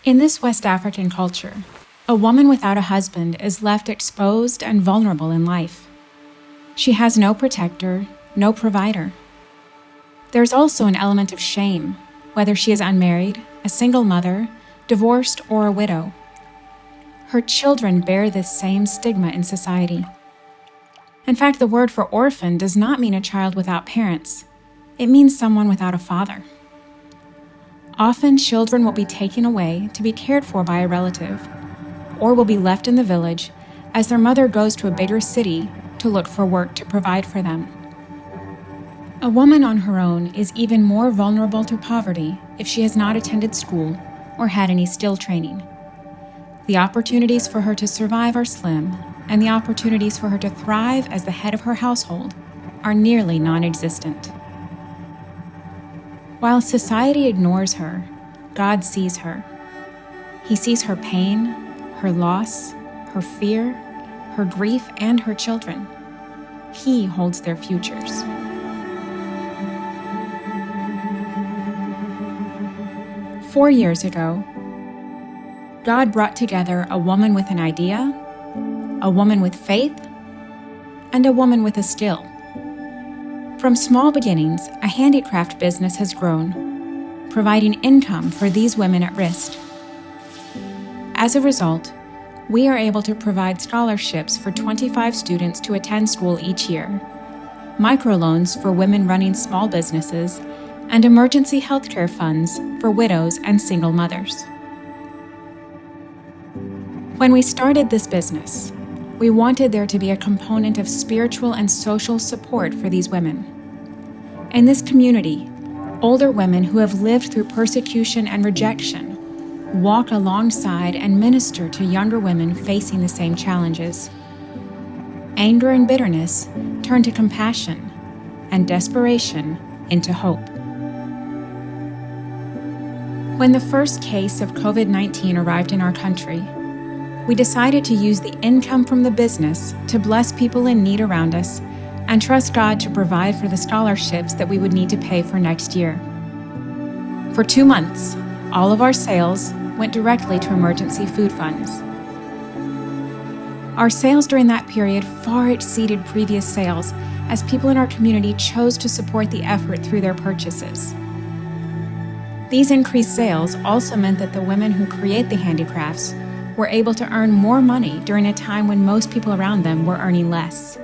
In this West African culture, a woman without a husband is left exposed and vulnerable in life. She has no protector, no provider. There's also an element of shame, whether she is unmarried, a single mother, divorced, or a widow. Her children bear this same stigma in society. In fact, the word for orphan does not mean a child without parents. It means someone without a father. Often, children will be taken away to be cared for by a relative, or will be left in the village as their mother goes to a bigger city to look for work to provide for them. A woman on her own is even more vulnerable to poverty if she has not attended school or had any skill training. The opportunities for her to survive are slim, and the opportunities for her to thrive as the head of her household are nearly non-existent. While society ignores her, God sees her. He sees her pain, her loss, her fear, her grief, and her children. He holds their futures. Four years ago, God brought together a woman with an idea, a woman with faith, and a woman with a skill. From small beginnings, a handicraft business has grown, providing income for these women at risk. As a result, we are able to provide scholarships for 25 students to attend school each year, microloans for women running small businesses, and emergency healthcare funds for widows and single mothers. When we started this business, we wanted there to be a component of spiritual and social support for these women. In this community, older women who have lived through persecution and rejection walk alongside and minister to younger women facing the same challenges. Anger and bitterness turn to compassion, and desperation into hope. When the first case of COVID-19 arrived in our country, we decided to use the income from the business to bless people in need around us and trust God to provide for the scholarships that we would need to pay for next year. For 2 months, all of our sales went directly to emergency food funds. Our sales during that period far exceeded previous sales as people in our community chose to support the effort through their purchases. These increased sales also meant that the women who create the handicrafts were able to earn more money during a time when most people around them were earning less.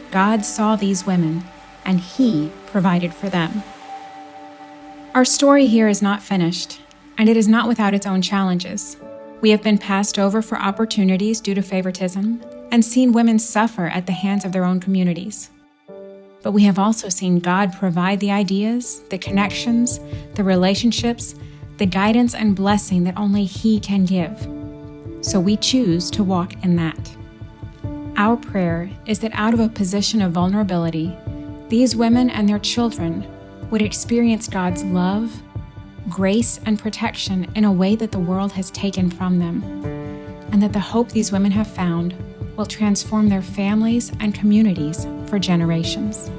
God saw these women, and He provided for them. Our story here is not finished, and it is not without its own challenges. We have been passed over for opportunities due to favoritism and seen women suffer at the hands of their own communities. But we have also seen God provide the ideas, the connections, the relationships, the guidance and blessing that only He can give. So we choose to walk in that. Our prayer is that out of a position of vulnerability, these women and their children would experience God's love, grace, and protection in a way that the world has taken from them, and that the hope these women have found will transform their families and communities for generations.